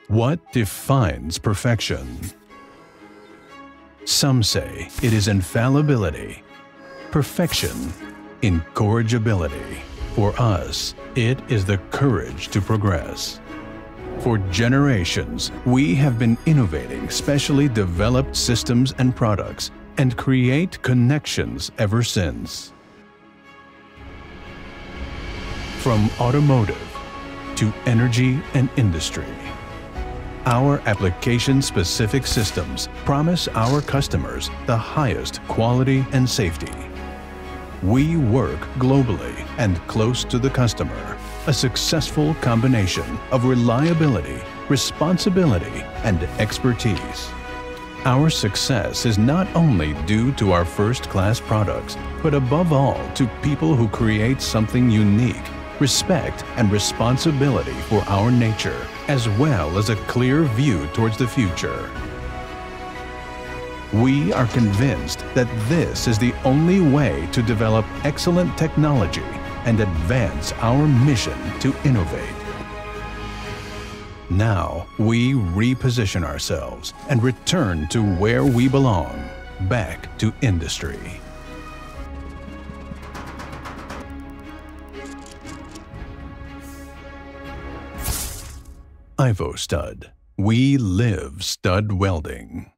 What defines perfection? Some say it is infallibility. Perfection, incorrigibility. For us, it is the courage to progress. For generations, we have been innovating specially developed systems and products and create connections ever since. From automotive to energy and industry, our application-specific systems promise our customers the highest quality and safety. We work globally and close to the customer, a successful combination of reliability, responsibility, and expertise. Our success is not only due to our first-class products, but above all to people who create something unique, respect and responsibility for our nature, as well as a clear view towards the future. We are convinced that this is the only way to develop excellent technology and advance our mission to innovate. Now, we reposition ourselves and return to where we belong, back to industry. IVOSTUD. We live stud welding.